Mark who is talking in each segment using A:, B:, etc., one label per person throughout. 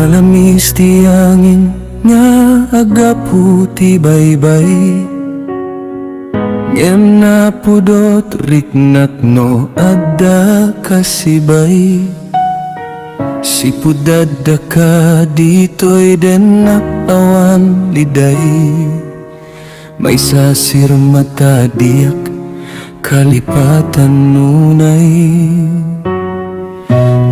A: Nalamis ti angin nga agapu ti baybay. Ngem na pudot riknak no adda kasibay. Sipudadda ka dito'y denak awan liday. May sasir mata diyak kalipatan nunay.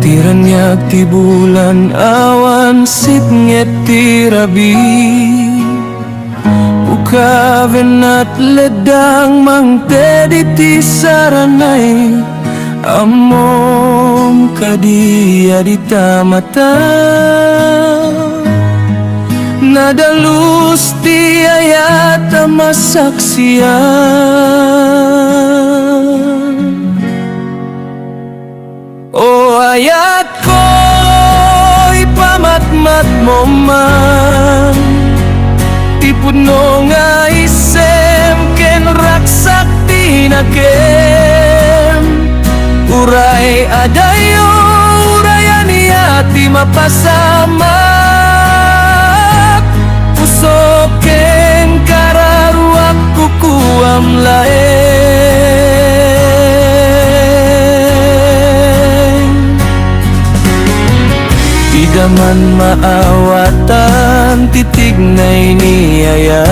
A: Tiranyag ti bulan awan sipnget ti rabi. Ukaven at ledang mangtedi ti saranay. Amom kadia di tamata. Nadalus ti ayat masaksiyan. O ayat ko, ipamatmat mo man. Tipuno nga isem ken raksak tinakem. Uray adayo, urayan niya ti mapasamak. Puso ken kararuak kukuam laeng. Idaman maawatan titignay niyaya.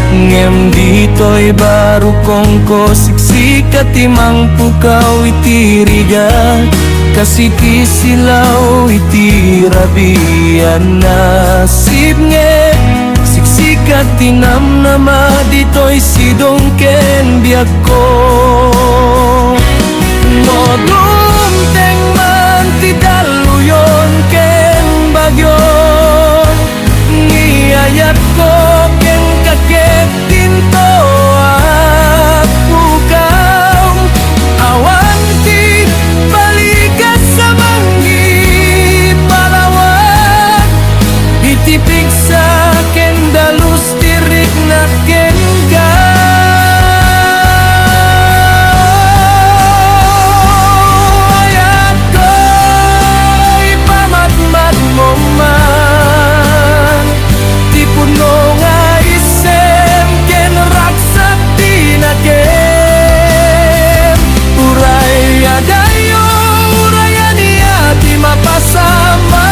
A: Ngem dito'y baru kong ko siksikat timang pukaw itiriga. Kasikisilaw itirabian nasib nge. Siksikat tinamnama dito'y sidong ken biag ko. Modum teng man ti daluyon ken bagyo. Ngiyayat ko ken kakek tinto at pukaw. Awan ti balikas sa manggi palawag. Itipig sa ken dalus tirik na ken ka. Ayat ko ipamatmat mo man. Tipuno nga isem ken raksak tinakem. Uray adayo, urayan niya ti mapasamak.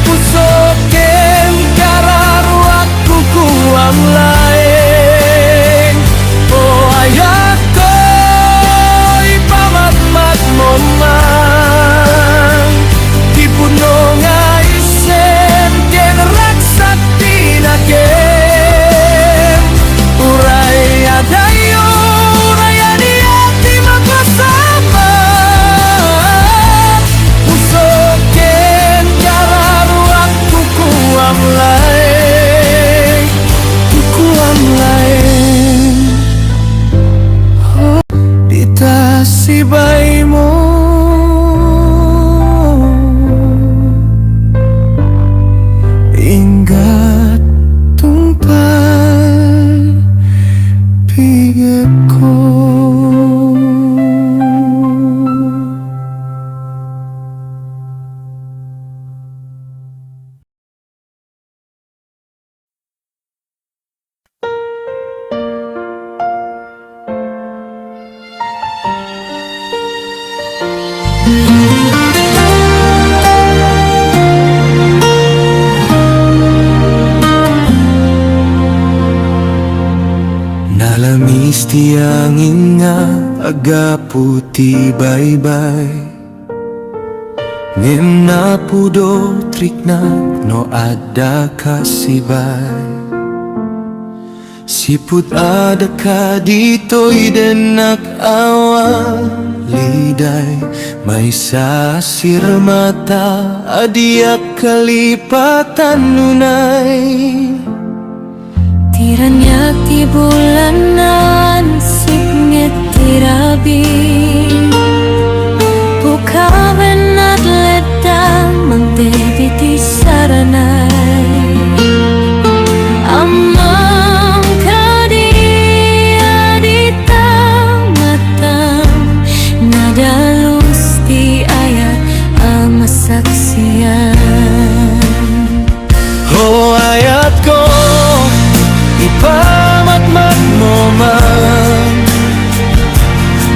A: Puso ken kararuak kukuam laeng. O ayat ko ipamatmat mo man. Tipuno nga isem ken raksak tinakem. Uray adayo, urayan niya ti mapasamak. Puso ken kararuak kukuam laeng. Kukuam laeng. Dita sibay mo. Ingat tungpal pigek ko. Nalamis ti angin nga agapu ti baybay. Ngem na pudo triknak no adda kasibay. Siput ada ka dito'y denak awa liday. May sasir mata adiak kalipatan nunay.
B: Tiranyag ti bulanan sipnget ti rabi. Pukawen at ledang mangtedi ti saranay. Amang kadia di tamatang. Nadalus ti ayat amasak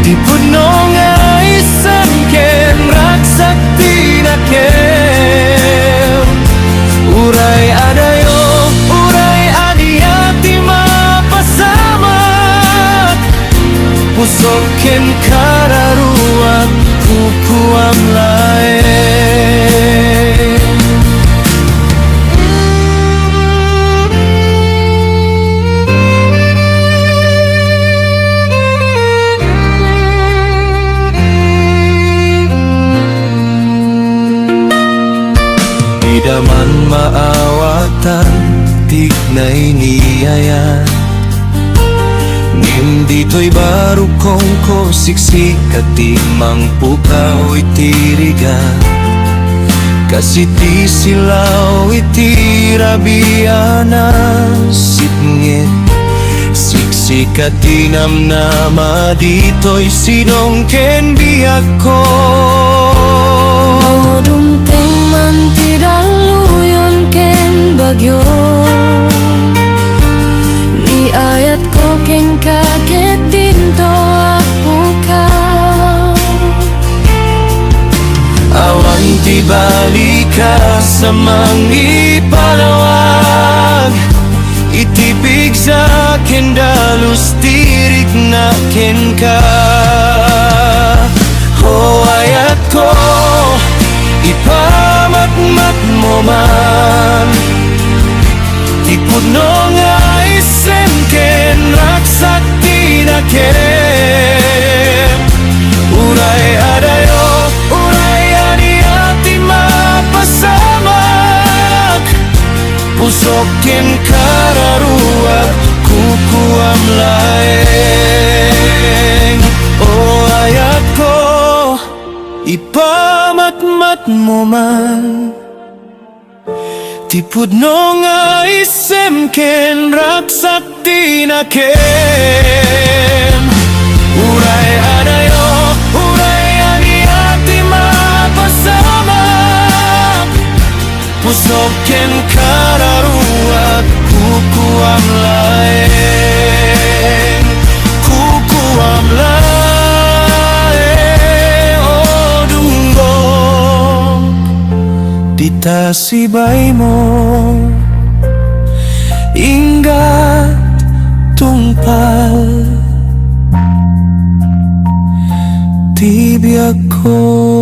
A: Ti puno nga isan ken ragsakti na ken Uray adayo, uray adiya ti mapasamak Pusok ken kararuat kukuam laeng Daman maawatan, tignay niyayan Nim dito'y barukong ko siksik at timang pukaw itiriga Kasi ti silaw itirabiana sipngit Siksik at tinamnama dito'y sinong ken biyak ko
B: Dumteng man tidak luyon ken bagyo Ni ayat ko ken kaget dinto ako ka
A: Awan ti balika sa mangipalawag Itibig sa kendalus tirik na ken ka O ayat ko ipamatmat mo man Ti puno nga isen ken ragsakti na ken Uray adayo, uray adiya ti mapasamak Pusok ken kararuat kukuam laeng O ayat ko ipamatmat mo man Ti pudno nga isem ken ragsakti na ken Uray adayo, uray adiya ti mapasamak Pusok ken kararuat kukuam laeng Kukuam laeng O dunggong ditasibay mo Ingat tungpal Tibiyag ko